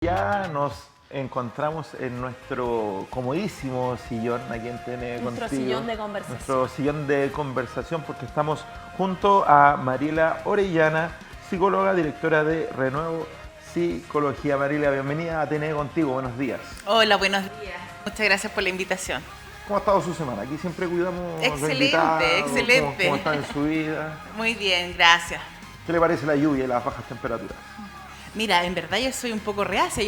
Ya nos encontramos en nuestro comodísimo sillón aquí en TN Nuestro Contigo. sillón de conversación. Nuestro sillón de conversación, porque estamos junto a Mariela Orellana, psicóloga, directora de Renuevo Psicología. Mariela, bienvenida a TN Contigo, buenos días. Hola, buenos días. Muchas gracias por la invitación. ¿Cómo ha estado su semana? Aquí siempre cuidamos Excelente, los invitados, excelente. ¿Cómo está en su vida? Muy bien, gracias. ¿Qué le parece la lluvia y las bajas temperaturas? Mira, en verdad yo soy un poco reacia,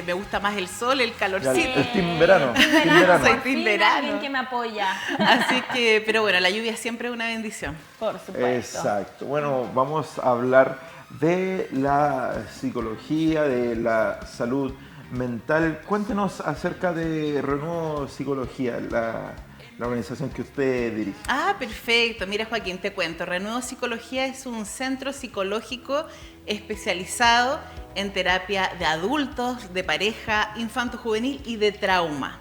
me gusta más el sol, el calorcito. El team verano. Team verano. Soy Por fin team verano. alguien que me apoya. Así que, pero bueno, la lluvia siempre es una bendición. Por supuesto. Exacto. Bueno, vamos a hablar de la psicología, de la salud mental. Cuéntenos acerca de Renuevo Psicología, la organización que usted dirige. Ah, perfecto. Mira, Joaquín, te cuento. Renuevo Psicología es un centro psicológico especializado en terapia de adultos, de pareja, infanto-juvenil y de trauma.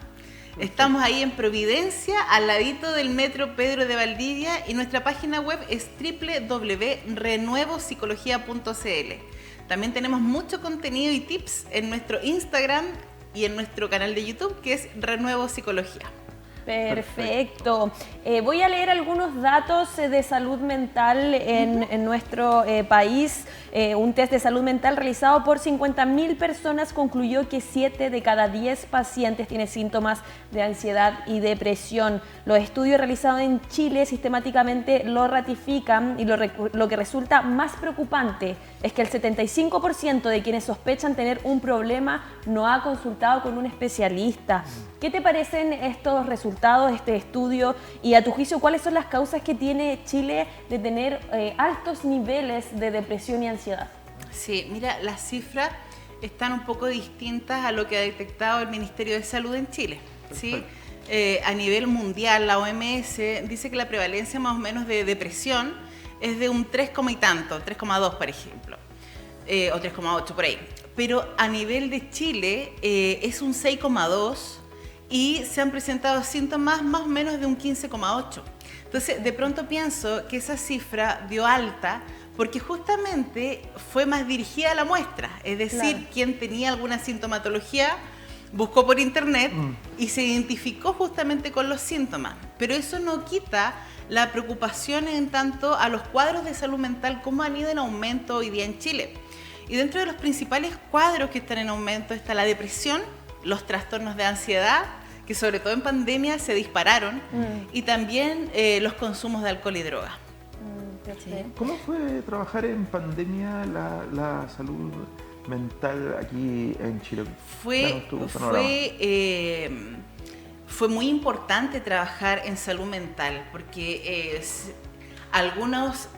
Estamos ahí en Providencia, al ladito del Metro Pedro de Valdivia, y nuestra página web es www.renuevopsicología.cl. También tenemos mucho contenido y tips en nuestro Instagram y en nuestro canal de YouTube, que es Renuevo Psicología. Perfecto. Voy a leer algunos datos de salud mental en nuestro país. Un test de salud mental realizado por 50.000 personas concluyó que 7 de cada 10 pacientes tienen síntomas de ansiedad y depresión. Los estudios realizados en Chile sistemáticamente lo ratifican, y lo que resulta más preocupante es que el 75% de quienes sospechan tener un problema no ha consultado con un especialista. ¿Qué te parecen estos resultados, este estudio? Y a tu juicio, ¿cuáles son las causas que tiene Chile de tener altos niveles de depresión y ansiedad? Sí, mira, las cifras están un poco distintas a lo que ha detectado el Ministerio de Salud en Chile, ¿sí? A nivel mundial, la OMS dice que la prevalencia más o menos de depresión es de un 3, y tanto, 3,2 por ejemplo, o 3,8 por ahí. Pero a nivel de Chile es un 6,2 y se han presentado síntomas más o menos de un 15,8. Entonces, de pronto pienso que esa cifra dio alta porque justamente fue más dirigida a la muestra, es decir, Claro. quien tenía alguna sintomatología buscó por internet y se identificó justamente con los síntomas. Pero eso no quita la preocupación en tanto a los cuadros de salud mental, como han ido en aumento hoy día en Chile. Y dentro de los principales cuadros que están en aumento está la depresión, los trastornos de ansiedad, que sobre todo en pandemia se dispararon, y también los consumos de alcohol y droga. Perfecto. ¿Cómo fue trabajar en pandemia la salud mental aquí en Chile? Danos tu panorama. Fue muy importante trabajar en salud mental porque algunos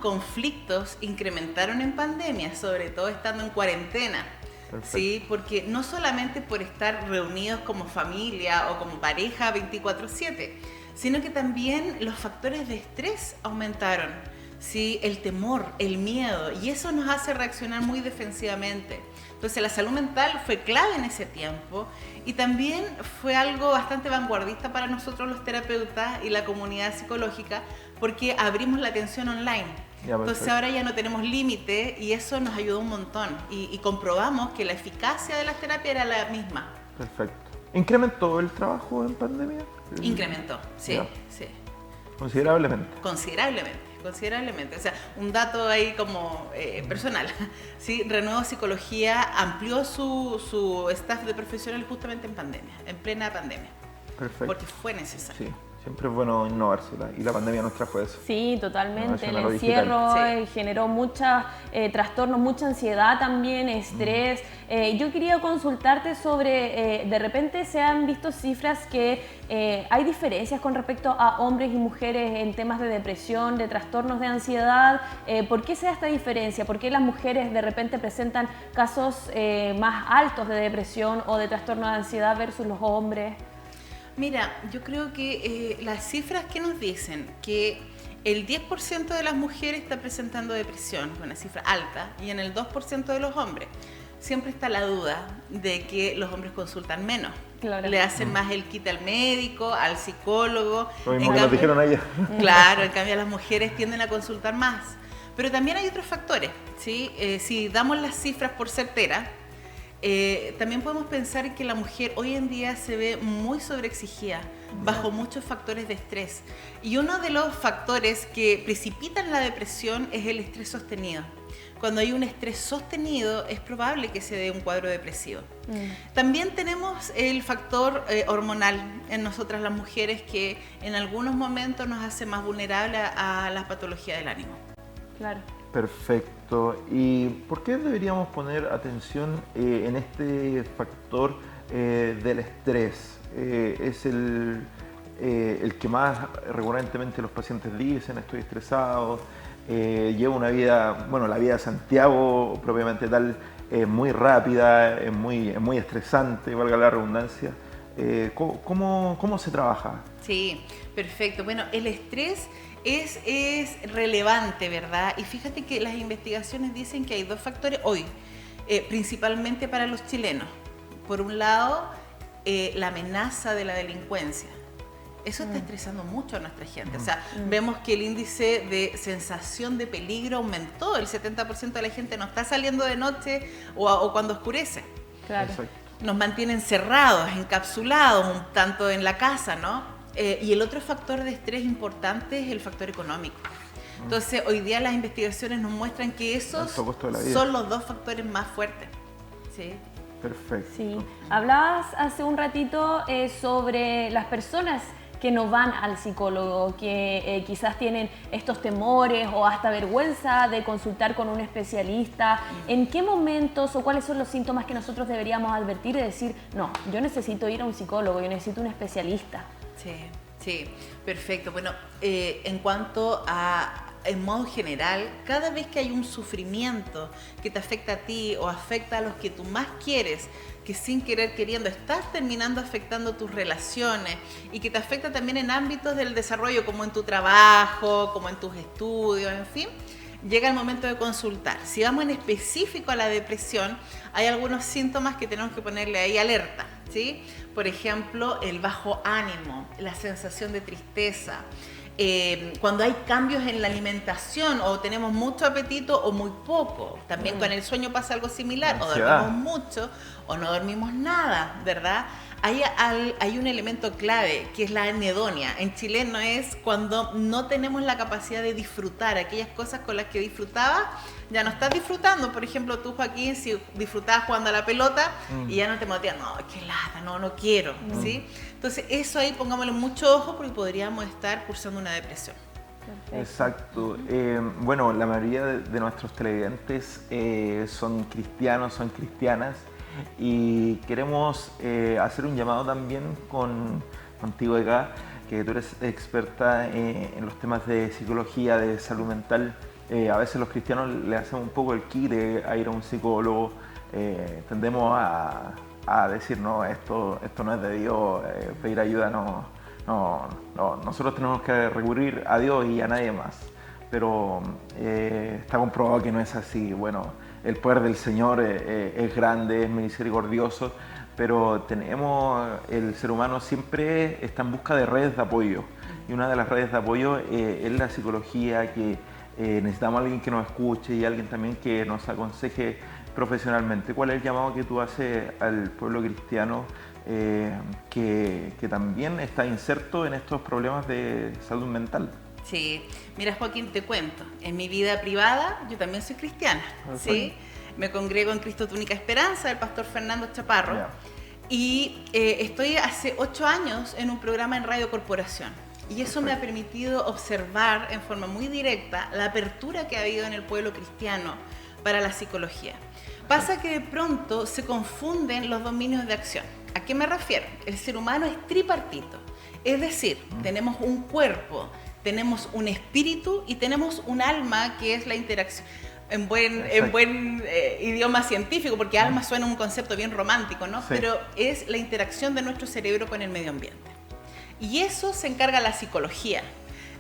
conflictos incrementaron en pandemia, sobre todo estando en cuarentena. Perfecto. Sí, porque no solamente por estar reunidos como familia o como pareja 24/7, sino que también los factores de estrés aumentaron, ¿sí? El temor, el miedo, y eso nos hace reaccionar muy defensivamente. Entonces la salud mental fue clave en ese tiempo y también fue algo bastante vanguardista para nosotros los terapeutas y la comunidad psicológica, porque abrimos la atención online. Ya, Entonces perfecto. ahora ya no tenemos límite y eso nos ayudó un montón y comprobamos que la eficacia de las terapias era la misma. Perfecto. ¿Incrementó el trabajo en pandemia? Incrementó, sí, Ya. sí, Considerablemente. considerablemente. O sea, un dato ahí como personal, ¿sí? Renuevo Psicología amplió su staff de profesionales justamente en pandemia, en plena pandemia, Perfecto. porque fue necesario. Sí, siempre es bueno innovarse y la pandemia nos trajo eso. Sí, totalmente. Innovación El a lo digital. encierro Sí. generó muchos trastornos, mucha ansiedad también, estrés. Yo quería consultarte sobre, de repente se han visto cifras que hay diferencias con respecto a hombres y mujeres en temas de depresión, de trastornos de ansiedad. ¿Por qué se da esta diferencia? ¿Por qué las mujeres de repente presentan casos más altos de depresión o de trastorno de ansiedad versus los hombres? Mira, yo creo que las cifras que nos dicen que el 10% de las mujeres está presentando depresión, una cifra alta, y en el 2% de los hombres. Siempre está la duda de que los hombres consultan menos. Claro. Le hacen más el quite al médico, al psicólogo. Lo En mismo que nos cambio- dijeron ayer. Claro, en cambio las mujeres tienden a consultar más. Pero también hay otros factores, ¿sí? Si damos las cifras por certeras, También podemos pensar que la mujer hoy en día se ve muy sobreexigida, bajo muchos factores de estrés. Y uno de los factores que precipitan la depresión es el estrés sostenido. Cuando hay un estrés sostenido, es probable que se dé un cuadro depresivo. También tenemos el factor hormonal en nosotras las mujeres, que en algunos momentos nos hace más vulnerables a la patología del ánimo. Claro. Perfecto. ¿Y por qué deberíamos poner atención en este factor del estrés? Es el que más recurrentemente los pacientes dicen: estoy estresado, llevo una vida, bueno, la vida de Santiago propiamente tal, muy rápida, es muy estresante, valga la redundancia. ¿Cómo se trabaja? Sí, perfecto. Bueno, el estrés es relevante, ¿verdad? Y fíjate que las investigaciones dicen que hay dos factores hoy, principalmente para los chilenos. Por un lado, la amenaza de la delincuencia. Eso está estresando mucho a nuestra gente. O sea, vemos que el índice de sensación de peligro aumentó. El 70% de la gente no está saliendo de noche o cuando oscurece. Claro. Exacto. Nos mantienen cerrados, encapsulados, un tanto en la casa, ¿no? Y el otro factor de estrés importante es el factor económico. Entonces, hoy día las investigaciones nos muestran que esos son los dos factores más fuertes. ¿Sí? Perfecto. Sí. Hablabas hace un ratito sobre las personas que no van al psicólogo, que quizás tienen estos temores o hasta vergüenza de consultar con un especialista. ¿En qué momentos o cuáles son los síntomas que nosotros deberíamos advertir y decir, no, yo necesito ir a un psicólogo, yo necesito un especialista? Sí, perfecto. Bueno, en cuanto a, en modo general, cada vez que hay un sufrimiento que te afecta a ti o afecta a los que tú más quieres, que sin querer queriendo estás terminando afectando tus relaciones y que te afecta también en ámbitos del desarrollo, como en tu trabajo, como en tus estudios, en fin, llega el momento de consultar. Si vamos en específico a la depresión, hay algunos síntomas que tenemos que ponerle ahí alerta, ¿sí? Por ejemplo, el bajo ánimo, la sensación de tristeza, cuando hay cambios en la alimentación o tenemos mucho apetito o muy poco. También con el sueño pasa algo similar, o dormimos mucho o no dormimos nada, ¿verdad? Hay un elemento clave que es la anedonia. En chileno es cuando no tenemos la capacidad de disfrutar aquellas cosas con las que disfrutabas, ya no estás disfrutando. Por ejemplo, tú, Joaquín, si disfrutabas jugando a la pelota y ya no te motivas, no, qué lata, no quiero, ¿sí? Entonces eso ahí pongámosle mucho ojo porque podríamos estar cursando una depresión. Perfecto. Exacto. Bueno, la mayoría de nuestros televidentes son cristianos, son cristianas, y queremos hacer un llamado también contigo acá, que tú eres experta en los temas de psicología, de salud mental. A veces los cristianos le hacemos un poco el quite a ir a un psicólogo, tendemos a decir, no, esto no es de Dios, pedir ayuda no, nosotros tenemos que recurrir a Dios y a nadie más. Pero está comprobado que no es así. Bueno, el poder del Señor es grande, es misericordioso, pero el ser humano siempre está en busca de redes de apoyo. Y una de las redes de apoyo es la psicología, que necesitamos a alguien que nos escuche y alguien también que nos aconseje profesionalmente. ¿Cuál es el llamado que tú haces al pueblo cristiano que también está inserto en estos problemas de salud mental? Sí, mira, Joaquín, te cuento, en mi vida privada yo también soy cristiana, ¿sí? Me congrego en Cristo Tu Única Esperanza, del pastor Fernando Chaparro, y estoy hace 8 años en un programa en Radio Corporación, y eso me ha permitido observar en forma muy directa la apertura que ha habido en el pueblo cristiano para la psicología. Pasa que de pronto se confunden los dominios de acción. ¿A qué me refiero? El ser humano es tripartito, es decir, tenemos un cuerpo, tenemos un espíritu y tenemos un alma, que es la interacción, en buen idioma científico, porque alma suena un concepto bien romántico, ¿no? Sí. Pero es la interacción de nuestro cerebro con el medio ambiente. Y eso se encarga la psicología.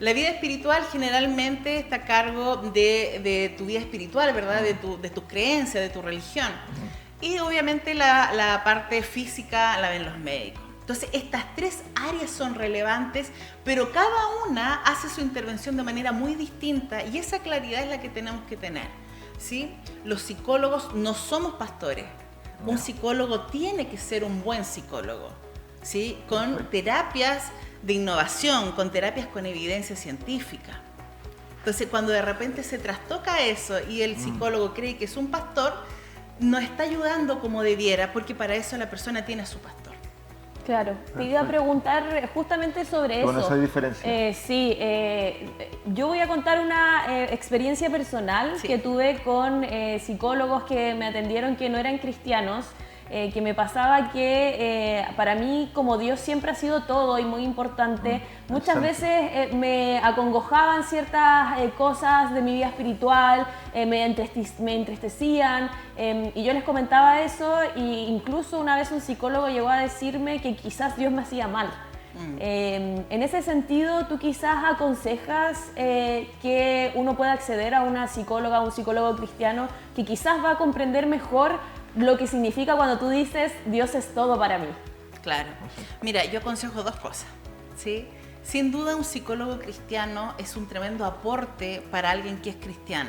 La vida espiritual generalmente está a cargo de tu vida espiritual, ¿verdad? De tu creencia, de tu religión. Y obviamente la parte física la ven los médicos. Entonces, estas 3 áreas son relevantes, pero cada una hace su intervención de manera muy distinta, y esa claridad es la que tenemos que tener, ¿sí? Los psicólogos no somos pastores, Un psicólogo tiene que ser un buen psicólogo, ¿sí? Con terapias de innovación, con terapias con evidencia científica. Entonces, cuando de repente se trastoca eso y el psicólogo cree que es un pastor, no está ayudando como debiera, porque para eso la persona tiene a su pastor. Claro, te iba a preguntar justamente sobre eso. Con esa diferencia. Sí, yo voy a contar una experiencia personal que tuve con psicólogos que me atendieron que no eran cristianos. Que me pasaba que para mí, como Dios siempre ha sido todo y muy importante, muchas veces me acongojaban ciertas cosas de mi vida espiritual, me entristecían, y yo les comentaba eso, e incluso una vez un psicólogo llegó a decirme que quizás Dios me hacía mal. En ese sentido, ¿tú quizás aconsejas que uno pueda acceder a una psicóloga, a un psicólogo cristiano que quizás va a comprender mejor lo que significa cuando tú dices Dios es todo para mí? Claro. Mira, yo aconsejo dos cosas, ¿sí? Sin duda, un psicólogo cristiano es un tremendo aporte para alguien que es cristiano,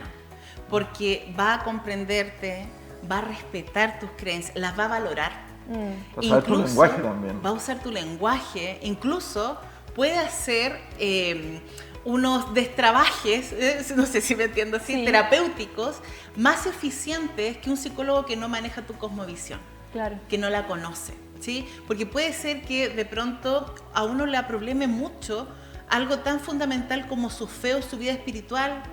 porque va a comprenderte, va a respetar tus creencias, las va a valorar. Va a usar tu lenguaje también. Va a usar tu lenguaje, incluso puede hacer unos destrabajes, no sé si me entiendo así, terapéuticos, más eficientes que un psicólogo que no maneja tu cosmovisión, que no la conoce, ¿sí? Porque puede ser que de pronto a uno le probleme mucho algo tan fundamental como su fe o su vida espiritual.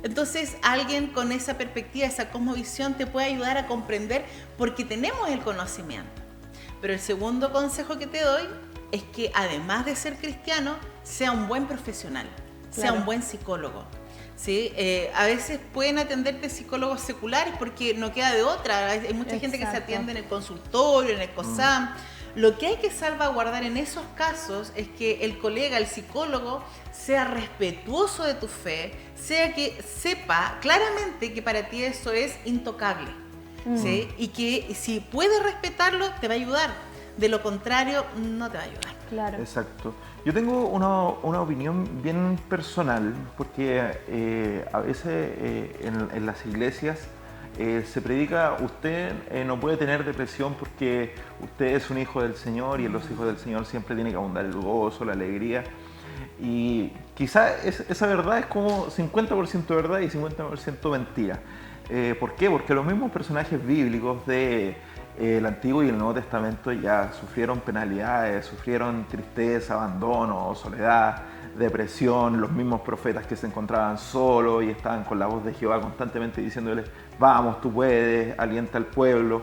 Entonces, alguien con esa perspectiva, esa cosmovisión te puede ayudar a comprender porque tenemos el conocimiento. Pero el segundo consejo que te doy es que además de ser cristiano, sea un buen profesional. Sea un buen psicólogo, ¿sí? A veces pueden atenderte psicólogos seculares porque no queda de otra. Hay mucha gente que se atiende en el consultorio, en el COSAM. Lo que hay que salvaguardar en esos casos es que el colega, el psicólogo, sea respetuoso de tu fe, sea que sepa claramente que para ti eso es intocable, ¿sí? Y que si puedes respetarlo, te va a ayudar. De lo contrario, no te va a ayudar. Claro. Exacto. Yo tengo una opinión bien personal, porque a veces en las iglesias se predica, usted no puede tener depresión porque usted es un hijo del Señor y en los hijos del Señor siempre tiene que abundar el gozo, la alegría. Y quizás esa verdad es como 50% verdad y 50% mentira. ¿Por qué? Porque los mismos personajes bíblicos de el Antiguo y el Nuevo Testamento ya sufrieron penalidades, sufrieron tristeza, abandono, soledad, depresión. Los mismos profetas que se encontraban solos y estaban con la voz de Jehová constantemente diciéndoles: vamos, tú puedes, alienta al pueblo.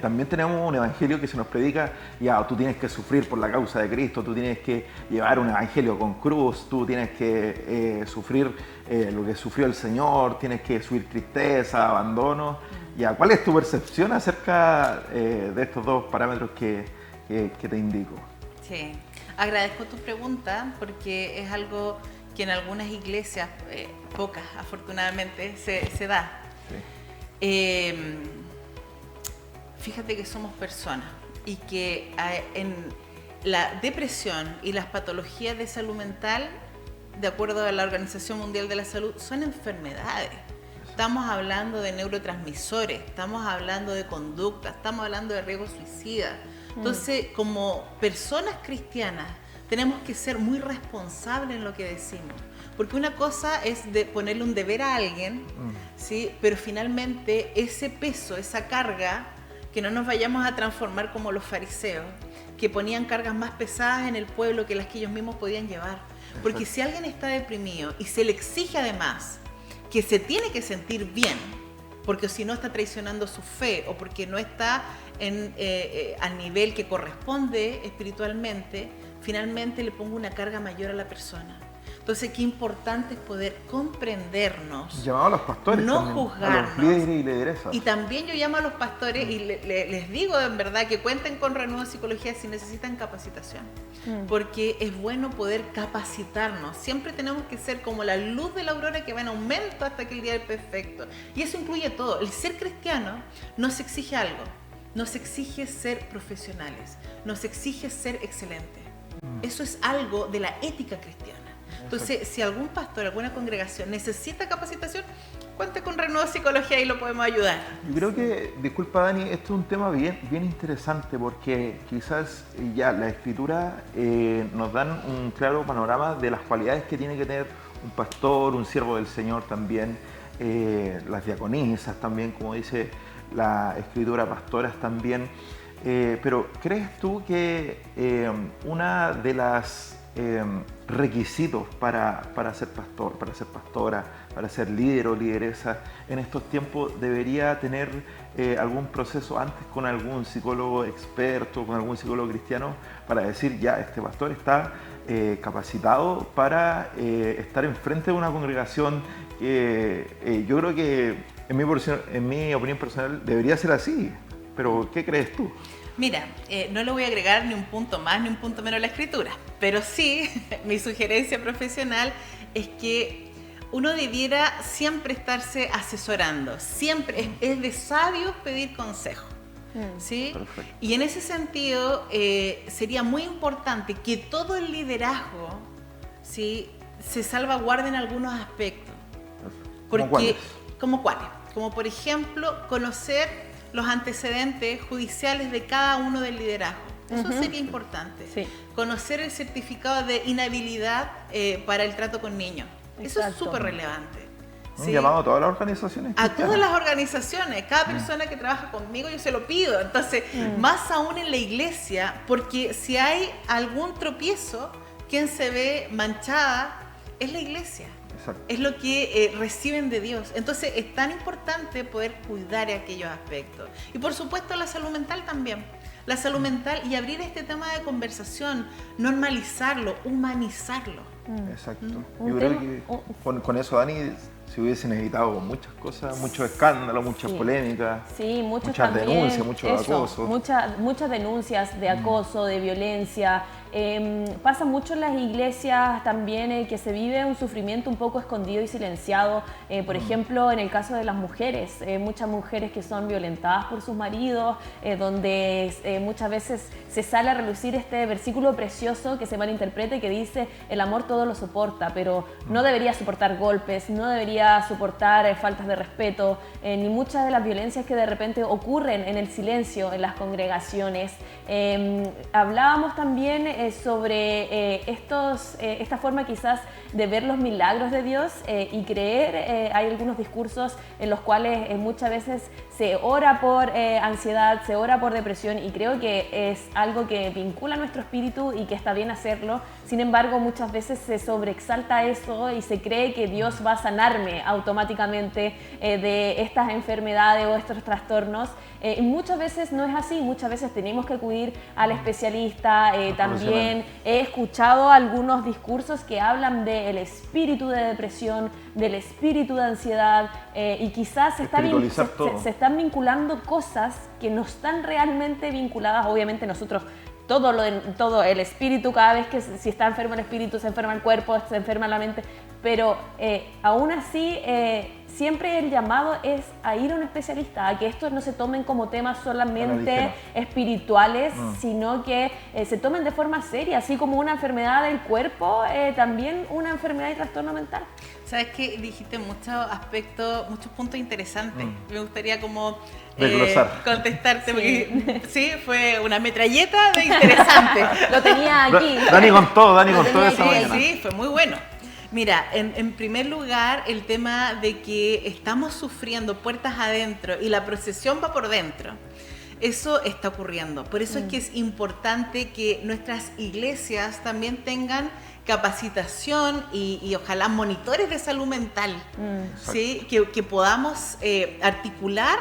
También tenemos un evangelio que se nos predica: ya, tú tienes que sufrir por la causa de Cristo, tú tienes que llevar un evangelio con cruz, tú tienes que sufrir lo que sufrió el Señor, tienes que sufrir tristeza, abandono. Ya, ¿cuál es tu percepción acerca de estos dos parámetros que te indico? Sí, agradezco tu pregunta porque es algo que en algunas iglesias, pocas afortunadamente, se da. Sí. Fíjate que somos personas y que en la depresión y las patologías de salud mental, de acuerdo a la Organización Mundial de la Salud, son enfermedades. Estamos hablando de neurotransmisores, estamos hablando de conducta, estamos hablando de riesgo suicida. Entonces, como personas cristianas, tenemos que ser muy responsables en lo que decimos. Porque una cosa es de ponerle un deber a alguien, ¿sí? Pero finalmente ese peso, esa carga, que no nos vayamos a transformar como los fariseos, que ponían cargas más pesadas en el pueblo que las que ellos mismos podían llevar. Porque si alguien está deprimido y se le exige además que se tiene que sentir bien, porque si no está traicionando su fe o porque no está al nivel que corresponde espiritualmente, finalmente le pongo una carga mayor a la persona. Entonces, qué importante es poder comprendernos. Llamado a los pastores, no también, juzgarnos. a los líderes y lideresas. Y también yo llamo a los pastores y les digo en verdad que cuenten con Renuevo Psicología si necesitan capacitación. Porque es bueno poder capacitarnos. Siempre tenemos que ser como la luz de la aurora que va en aumento hasta que el día es perfecto. Y eso incluye todo. El ser cristiano nos exige algo. Nos exige ser profesionales. Nos exige ser excelentes. Eso es algo de la ética cristiana. Entonces, si algún pastor, alguna congregación necesita capacitación, cuente con Renuevo Psicología y lo podemos ayudar. Yo creo que, disculpa Dani, esto es un tema bien interesante porque quizás ya la escritura nos dan un claro panorama de las cualidades que tiene que tener un pastor, un siervo del Señor también, las diaconisas también, como dice la escritura, pastoras también. Pero ¿crees tú que una de las requisitos para ser pastor, para ser pastora, para ser líder o lideresa en estos tiempos debería tener algún proceso antes con algún psicólogo experto, con algún psicólogo cristiano, para decir ya, este pastor está capacitado para estar enfrente de una congregación que yo creo que en mi opinión personal debería ser así? Pero ¿qué crees tú? Mira, no le voy a agregar ni un punto más ni un punto menos a la escritura, pero sí, mi sugerencia profesional es que uno debiera siempre estarse asesorando, siempre es de sabios pedir consejo, ¿sí? Perfecto. Y en ese sentido sería muy importante que todo el liderazgo, ¿sí?, se salvaguarde en algunos aspectos. Porque, ¿Cómo cuáles? Como por ejemplo, conocer los antecedentes judiciales de cada uno del liderazgo. Eso sería importante. Sí. Conocer el certificado de inhabilidad para el trato con niños. Eso es súper relevante. Un ¿sí? llamado a todas las organizaciones. A todas las organizaciones, cada persona que trabaja conmigo yo se lo pido. Entonces, más aún en la iglesia, porque si hay algún tropiezo, quien se ve manchada es la iglesia. Exacto. Es lo que reciben de Dios. Entonces es tan importante poder cuidar aquellos aspectos. Y por supuesto la salud mental también. La salud mental y abrir este tema de conversación, normalizarlo, humanizarlo. Exacto. Yo creo que con eso, Dani, se hubiesen evitado muchas cosas, muchos escándalos, muchas polémicas, sí, muchas también, denuncias, mucho acoso. Muchas denuncias de acoso, de violencia. Pasa mucho en las iglesias también que se vive un sufrimiento un poco escondido y silenciado. Por ejemplo, en el caso de las mujeres, muchas mujeres que son violentadas por sus maridos, donde muchas veces se sale a relucir este versículo precioso que se malinterpreta y que dice el amor todo lo soporta, pero no debería soportar golpes, no debería soportar faltas de respeto, ni muchas de las violencias que de repente ocurren en el silencio en las congregaciones. Hablábamos también sobre esta forma quizás de ver los milagros de Dios y creer. Hay algunos discursos en los cuales muchas veces se ora por ansiedad, se ora por depresión, y creo que es algo que vincula nuestro espíritu y que está bien hacerlo. Sin embargo, muchas veces se sobreexalta eso y se cree que Dios va a sanarme automáticamente de estas enfermedades o estos trastornos. Y muchas veces no es así, muchas veces tenemos que acudir al especialista. También he escuchado algunos discursos que hablan del espíritu de depresión, del espíritu de ansiedad, y quizás se están vinculando cosas que no están realmente vinculadas. Obviamente nosotros todo el espíritu, cada vez que si está enfermo el espíritu, se enferma el cuerpo, se enferma la mente, pero aún así siempre el llamado es a ir a un especialista, a que estos no se tomen como temas solamente espirituales, sino que se tomen de forma seria, así como una enfermedad del cuerpo, también una enfermedad y trastorno mental. Sabes que dijiste muchos aspectos, muchos puntos interesantes. Me gustaría como contestarte, porque sí, fue una metralleta de interesante. Lo tenía aquí. Dani con todo esa mañana. Sí, fue muy bueno. Mira, en primer lugar, el tema de que estamos sufriendo puertas adentro y la procesión va por dentro. Eso está ocurriendo. Por eso es que es importante que nuestras iglesias también tengan capacitación y ojalá monitores de salud mental, ¿sí? Que podamos articular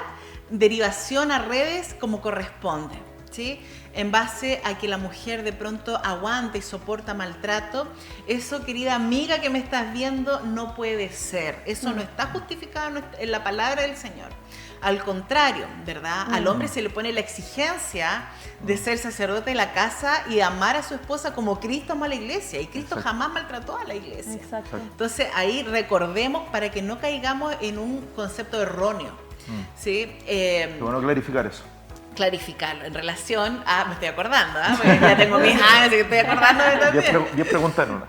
derivación a redes como corresponde, ¿sí? En base a que la mujer de pronto aguanta y soporta maltrato. Eso, querida amiga que me estás viendo, no puede ser. Eso no está justificado en la palabra del Señor. Al contrario, ¿verdad? Al hombre se le pone la exigencia de ser sacerdote de la casa y de amar a su esposa como Cristo amó a la iglesia. Y Cristo jamás maltrató a la iglesia. Exacto. Entonces ahí recordemos para que no caigamos en un concepto erróneo. ¿Sí? Qué bueno clarificar eso. clarificarlo en relación a, me estoy acordando, porque ya tengo mis años, así que estoy acordándome también. 10 preguntas en una.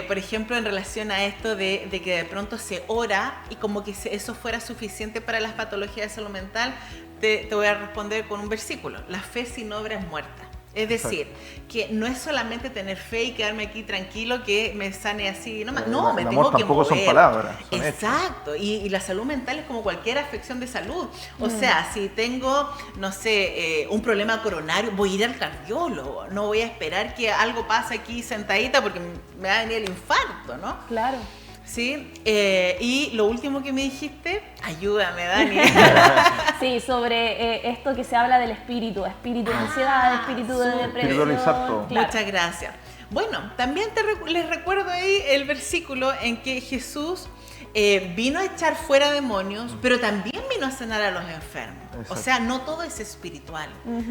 Por ejemplo, en relación a esto de que de pronto se ora y como que eso fuera suficiente para las patologías de salud mental, te voy a responder con un versículo. La fe sin obra es muerta. Es decir, que no es solamente tener fe y quedarme aquí tranquilo que me sane así nomás. No, me tengo que mover. Son palabras. Son exacto. Y la salud mental es como cualquier afección de salud. O sea, si tengo, no sé, un problema coronario, voy a ir al cardiólogo. No voy a esperar que algo pase aquí sentadita porque me va a venir el infarto, ¿no? Claro. Sí, y lo último que me dijiste, ayúdame, Dani. Sí, sobre esto que se habla del espíritu de ansiedad, espíritu de depresión. Exacto. Claro. Muchas gracias. Bueno, también les recuerdo ahí el versículo en que Jesús vino a echar fuera demonios, pero también vino a sanar a los enfermos. Exacto. O sea, no todo es espiritual.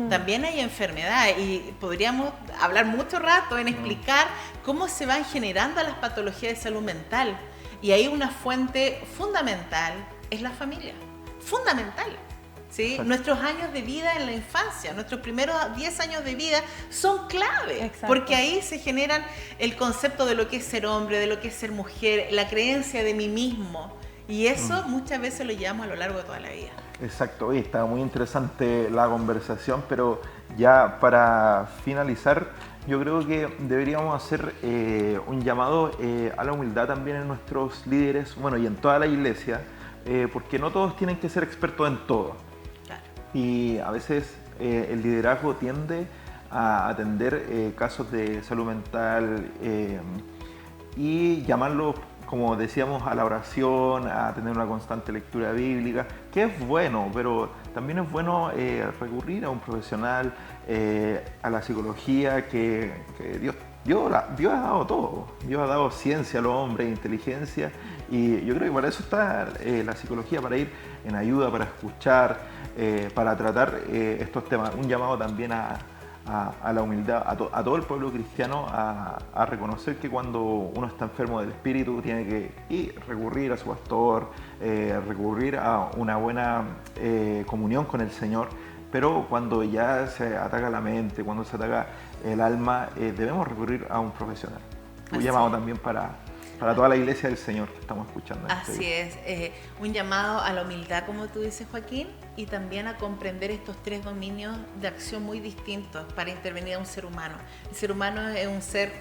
También hay enfermedad y podríamos hablar mucho rato en explicar cómo se van generando las patologías de salud mental. Y ahí una fuente fundamental es la familia. Fundamental. ¿Sí? Nuestros años de vida en la infancia, nuestros primeros 10 años de vida son clave. Exacto. Porque ahí se generan el concepto de lo que es ser hombre, de lo que es ser mujer, la creencia de mí mismo. Y eso muchas veces lo llevamos a lo largo de toda la vida. Exacto, oye, está muy interesante la conversación, pero ya para finalizar, yo creo que deberíamos hacer un llamado a la humildad también en nuestros líderes, bueno, y en toda la iglesia, porque no todos tienen que ser expertos en todo. Claro. Y a veces el liderazgo tiende a atender casos de salud mental y llamarlos, como decíamos, a la oración, a tener una constante lectura bíblica, que es bueno, pero también es bueno recurrir a un profesional, a la psicología, que Dios ha dado todo. Dios ha dado ciencia al hombre, inteligencia, y yo creo que para eso está la psicología, para ir en ayuda, para escuchar, para tratar estos temas. Un llamado también a la humildad, a todo el pueblo cristiano, a reconocer que cuando uno está enfermo del espíritu tiene que recurrir a su pastor, recurrir a una buena comunión con el Señor, pero cuando ya se ataca la mente, cuando se ataca el alma, debemos recurrir a un profesional. Un llamado también para toda la iglesia del Señor que estamos escuchando. Así es, un llamado a la humildad, como tú dices, Joaquín, y también a comprender estos 3 dominios de acción muy distintos para intervenir a un ser humano. El ser humano es un ser,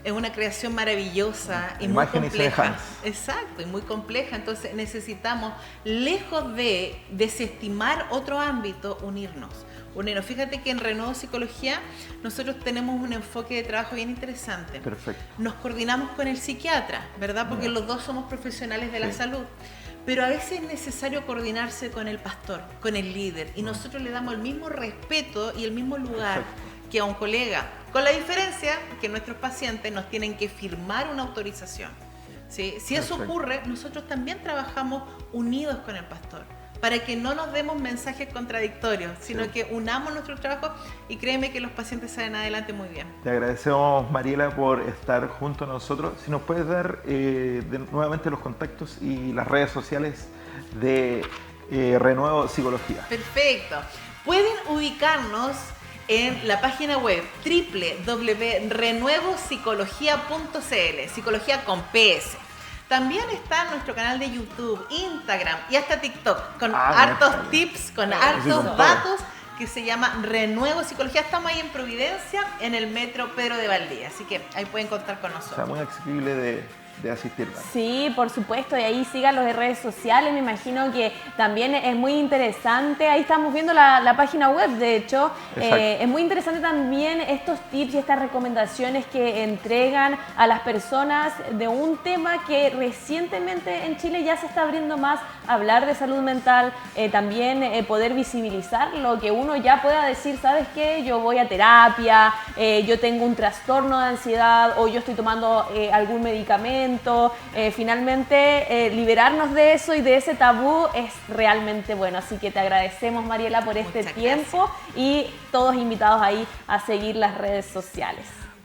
es una creación maravillosa y muy compleja. Exacto, y muy compleja. Entonces necesitamos, lejos de desestimar otro ámbito, unirnos. Fíjate que en Renuevo Psicología nosotros tenemos un enfoque de trabajo bien interesante. Perfecto. Nos coordinamos con el psiquiatra, ¿verdad? Porque los dos somos profesionales de la salud. Pero a veces es necesario coordinarse con el pastor, con el líder. Y nosotros le damos el mismo respeto y el mismo lugar que a un colega. Con la diferencia que nuestros pacientes nos tienen que firmar una autorización. ¿Sí? Si eso ocurre, nosotros también trabajamos unidos con el pastor, para que no nos demos mensajes contradictorios, sino que unamos nuestro trabajo, y créeme que los pacientes salen adelante muy bien. Te agradecemos, Mariela, por estar junto a nosotros. Si nos puedes dar nuevamente los contactos y las redes sociales de Renuevo Psicología. Perfecto. Pueden ubicarnos en la página web www.renuevopsicología.cl, psicología con PS. También está nuestro canal de YouTube, Instagram y hasta TikTok, con hartos tips, con hartos datos, que se llama Renuevo Psicología. Estamos ahí en Providencia, en el metro Pedro de Valdivia, así que ahí pueden contar con nosotros. O sea, muy accesible de asistir. Sí, por supuesto, y ahí síganlos en redes sociales, me imagino que también es muy interesante. Ahí estamos viendo la página web, de hecho. Es muy interesante también estos tips y estas recomendaciones que entregan a las personas de un tema que recientemente en Chile ya se está abriendo más, hablar de salud mental, también poder visibilizar lo que uno ya pueda decir, ¿sabes qué? Yo voy a terapia, yo tengo un trastorno de ansiedad o yo estoy tomando algún medicamento. Finalmente liberarnos de eso y de ese tabú es realmente bueno, así que te agradecemos, Mariela, por este tiempo y todos invitados ahí a seguir las redes sociales.